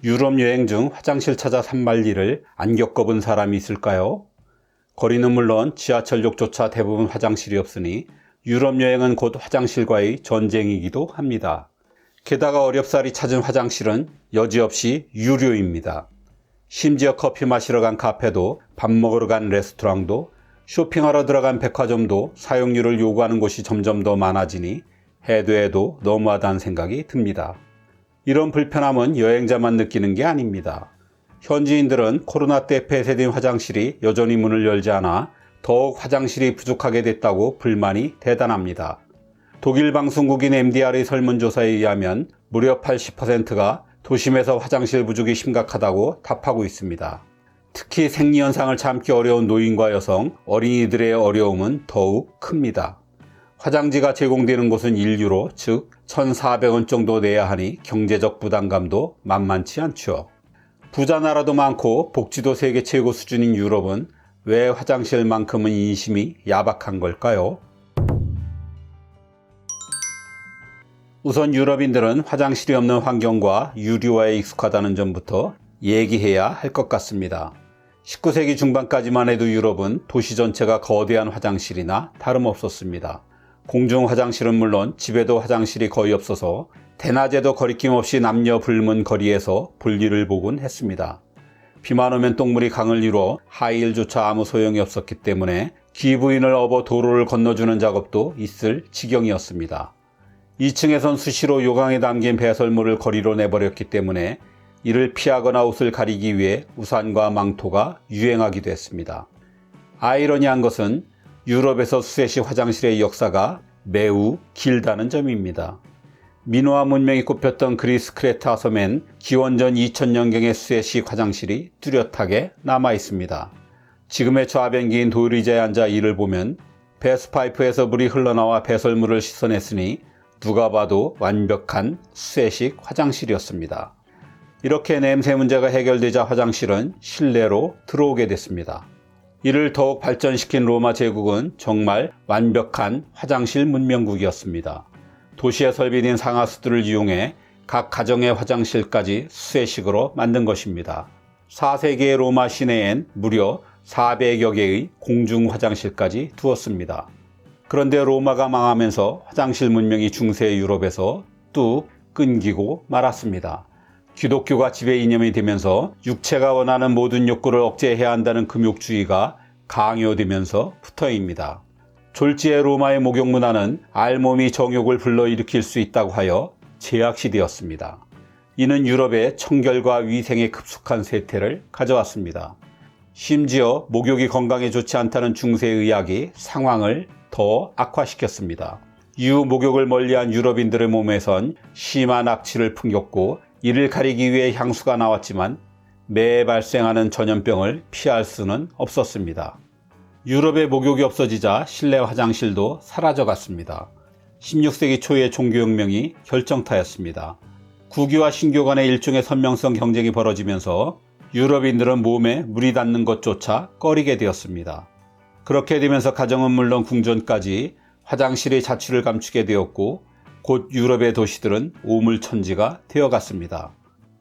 유럽 여행 중 화장실 찾아 산만리를 안 겪어본 사람이 있을까요? 거리는 물론 지하철역조차 대부분 화장실이 없으니 유럽 여행은 곧 화장실과의 전쟁이기도 합니다. 게다가 어렵사리 찾은 화장실은 여지없이 유료입니다. 심지어 커피 마시러 간 카페도 밥 먹으러 간 레스토랑도 쇼핑하러 들어간 백화점도 사용료를 요구하는 곳이 점점 더 많아지니 해도 너무하다는 생각이 듭니다. 이런 불편함은 여행자만 느끼는 게 아닙니다. 현지인들은 코로나 때 폐쇄된 화장실이 여전히 문을 열지 않아 더욱 화장실이 부족하게 됐다고 불만이 대단합니다. 독일 방송국인 MDR의 설문조사에 의하면 무려 80%가 도심에서 화장실 부족이 심각하다고 답하고 있습니다. 특히 생리현상을 참기 어려운 노인과 여성, 어린이들의 어려움은 더욱 큽니다. 화장지가 제공되는 곳은 1유로, 즉 1,400원 정도 내야 하니 경제적 부담감도 만만치 않죠. 부자 나라도 많고 복지도 세계 최고 수준인 유럽은 왜 화장실만큼은 인심이 야박한 걸까요? 우선 유럽인들은 화장실이 없는 환경과 유리화에 익숙하다는 점부터 얘기해야 할 것 같습니다. 19세기 중반까지만 해도 유럽은 도시 전체가 거대한 화장실이나 다름없었습니다. 공중 화장실은 물론 집에도 화장실이 거의 없어서 대낮에도 거리낌 없이 남녀 불문 거리에서 볼일을 보곤 했습니다. 비만 오면 똥물이 강을 이루어 하이힐조차 아무 소용이 없었기 때문에 기부인을 업어 도로를 건너주는 작업도 있을 지경이었습니다. 2층에선 수시로 요강에 담긴 배설물을 거리로 내버렸기 때문에 이를 피하거나 옷을 가리기 위해 우산과 망토가 유행하기도 했습니다. 아이러니한 것은 유럽에서 수세식 화장실의 역사가 매우 길다는 점입니다. 민호화 문명이 꼽혔던 그리스 크레타 섬엔 기원전 2000년경의 수세식 화장실이 뚜렷하게 남아 있습니다. 지금의 좌변기인 돌 의자에 앉아 이를 보면 배수파이프에서 물이 흘러나와 배설물을 씻어냈으니 누가 봐도 완벽한 수세식 화장실이었습니다. 이렇게 냄새 문제가 해결되자 화장실은 실내로 들어오게 됐습니다. 이를 더욱 발전시킨 로마 제국은 정말 완벽한 화장실 문명국이었습니다. 도시에 설비된 상하수들을 이용해 각 가정의 화장실까지 수세식으로 만든 것입니다. 4세기의 로마 시내엔 무려 400여 개의 공중 화장실까지 두었습니다. 그런데 로마가 망하면서 화장실 문명이 중세 유럽에서 뚝 끊기고 말았습니다. 기독교가 지배 이념이 되면서 육체가 원하는 모든 욕구를 억제해야 한다는 금욕주의가 강요되면서부터입니다. 졸지의 로마의 목욕 문화는 알몸이 정욕을 불러일으킬 수 있다고 하여 제약시되었습니다. 이는 유럽의 청결과 위생에 급속한 쇠퇴를 가져왔습니다. 심지어 목욕이 건강에 좋지 않다는 중세의학이 상황을 더 악화시켰습니다. 이후 목욕을 멀리한 유럽인들의 몸에선 심한 악취를 풍겼고 이를 가리기 위해 향수가 나왔지만 매해 발생하는 전염병을 피할 수는 없었습니다. 유럽의 목욕이 없어지자 실내 화장실도 사라져갔습니다. 16세기 초의 종교혁명이 결정타였습니다. 구교와 신교 간의 일종의 선명성 경쟁이 벌어지면서 유럽인들은 몸에 물이 닿는 것조차 꺼리게 되었습니다. 그렇게 되면서 가정은 물론 궁전까지 화장실의 자취를 감추게 되었고 곧 유럽의 도시들은 오물천지가 되어갔습니다.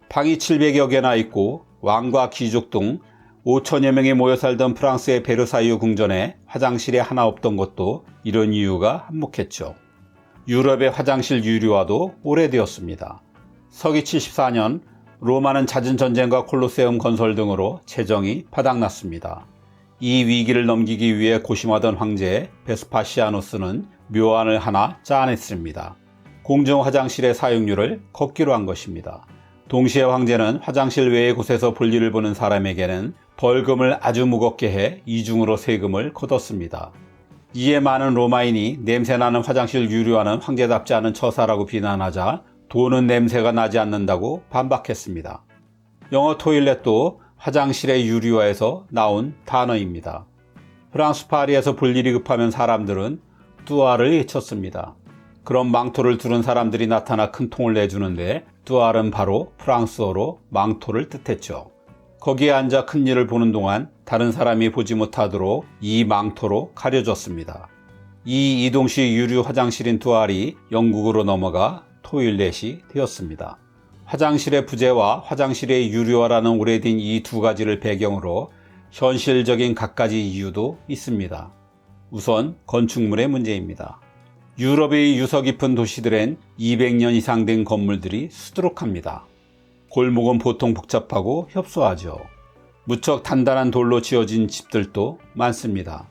방이 700여 개나 있고 왕과 귀족 등 5천여 명이 모여 살던 프랑스의 베르사유 궁전에 화장실이 하나 없던 것도 이런 이유가 한몫했죠. 유럽의 화장실 유리화도 오래되었습니다. 서기 74년 로마는 잦은 전쟁과 콜로세움 건설 등으로 재정이 바닥났습니다. 이 위기를 넘기기 위해 고심하던 황제 베스파시아누스는 묘안을 하나 짜냈습니다. 공중 화장실의 사용료를 걷기로 한 것입니다. 동시에 황제는 화장실 외의 곳에서 볼일을 보는 사람에게는 벌금을 아주 무겁게 해 이중으로 세금을 걷었습니다. 이에 많은 로마인이 냄새나는 화장실 유료화는 황제답지 않은 처사라고 비난하자 돈은 냄새가 나지 않는다고 반박했습니다. 영어 토일렛도 화장실의 유리화에서 나온 단어입니다. 프랑스 파리에서 볼일이 급하면 사람들은 뚜아를 외쳤습니다. 그럼 망토를 두른 사람들이 나타나 큰 통을 내주는데 뚜알은 바로 프랑스어로 망토를 뜻했죠. 거기에 앉아 큰 일을 보는 동안 다른 사람이 보지 못하도록 이 망토로 가려졌습니다. 이 이동식 유류 화장실인 뚜알이 영국으로 넘어가 토일렛이 되었습니다. 화장실의 부재와 화장실의 유료화라는 오래된 이 두 가지를 배경으로 현실적인 갖가지 이유도 있습니다. 우선 건축물의 문제입니다. 유럽의 유서 깊은 도시들엔 200년 이상 된 건물들이 수두룩합니다. 골목은 보통 복잡하고 협소하죠. 무척 단단한 돌로 지어진 집들도 많습니다.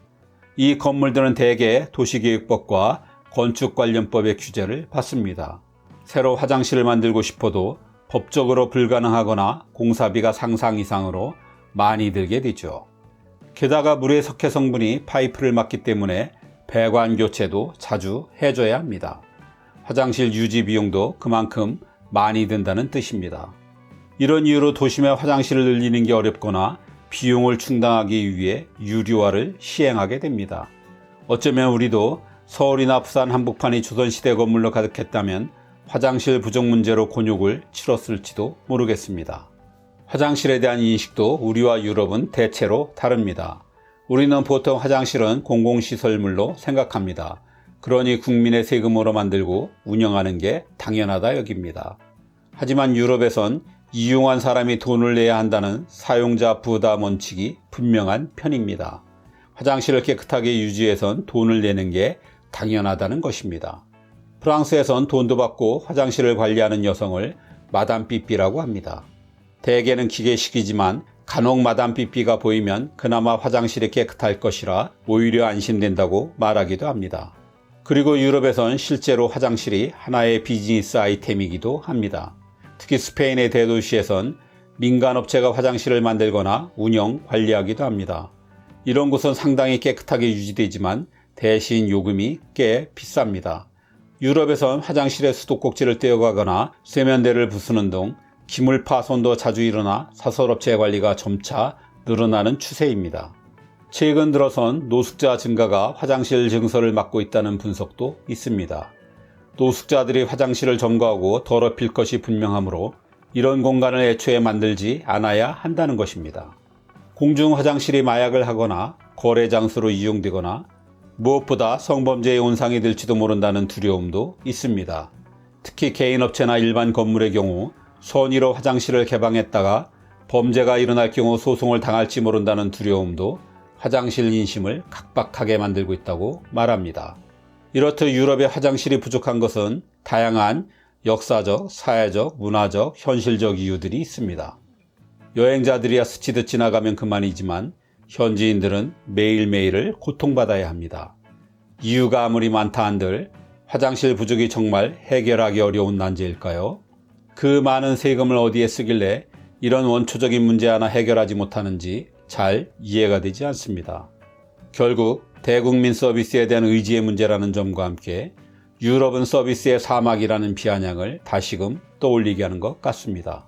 이 건물들은 대개 도시계획법과 건축관련법의 규제를 받습니다. 새로 화장실을 만들고 싶어도 법적으로 불가능하거나 공사비가 상상 이상으로 많이 들게 되죠. 게다가 물의 석회 성분이 파이프를 막기 때문에 배관 교체도 자주 해줘야 합니다. 화장실 유지 비용도 그만큼 많이 든다는 뜻입니다. 이런 이유로 도심의 화장실을 늘리는 게 어렵거나 비용을 충당하기 위해 유료화를 시행하게 됩니다. 어쩌면 우리도 서울이나 부산 한복판이 조선시대 건물로 가득했다면 화장실 부족 문제로 곤욕을 치렀을지도 모르겠습니다. 화장실에 대한 인식도 우리와 유럽은 대체로 다릅니다. 우리는 보통 화장실은 공공시설물로 생각합니다. 그러니 국민의 세금으로 만들고 운영하는 게 당연하다 여깁니다. 하지만 유럽에선 이용한 사람이 돈을 내야 한다는 사용자 부담 원칙이 분명한 편입니다. 화장실을 깨끗하게 유지해선 돈을 내는 게 당연하다는 것입니다. 프랑스에선 돈도 받고 화장실을 관리하는 여성을 마담 삐삐라고 합니다. 대개는 기계식이지만 간혹 마담 삐삐가 보이면 그나마 화장실이 깨끗할 것이라 오히려 안심된다고 말하기도 합니다. 그리고 유럽에선 실제로 화장실이 하나의 비즈니스 아이템이기도 합니다. 특히 스페인의 대도시에선 민간업체가 화장실을 만들거나 운영, 관리하기도 합니다. 이런 곳은 상당히 깨끗하게 유지되지만 대신 요금이 꽤 비쌉니다. 유럽에선 화장실에 수도꼭지를 떼어가거나 세면대를 부수는 등 기물 파손도 자주 일어나 사설업체 관리가 점차 늘어나는 추세입니다. 최근 들어선 노숙자 증가가 화장실 증서를 막고 있다는 분석도 있습니다. 노숙자들이 화장실을 점거하고 더럽힐 것이 분명하므로 이런 공간을 애초에 만들지 않아야 한다는 것입니다. 공중 화장실이 마약을 하거나 거래 장소로 이용되거나 무엇보다 성범죄의 온상이 될지도 모른다는 두려움도 있습니다. 특히 개인업체나 일반 건물의 경우 선의로 화장실을 개방했다가 범죄가 일어날 경우 소송을 당할지 모른다는 두려움도 화장실 인심을 각박하게 만들고 있다고 말합니다. 이렇듯 유럽의 화장실이 부족한 것은 다양한 역사적, 사회적, 문화적, 현실적 이유들이 있습니다. 여행자들이야 스치듯 지나가면 그만이지만 현지인들은 매일매일을 고통받아야 합니다. 이유가 아무리 많다 한들 화장실 부족이 정말 해결하기 어려운 난제일까요? 그 많은 세금을 어디에 쓰길래 이런 원초적인 문제 하나 해결하지 못하는지 잘 이해가 되지 않습니다. 결국 대국민 서비스에 대한 의지의 문제라는 점과 함께 유럽은 서비스의 사막이라는 비아냥을 다시금 떠올리게 하는 것 같습니다.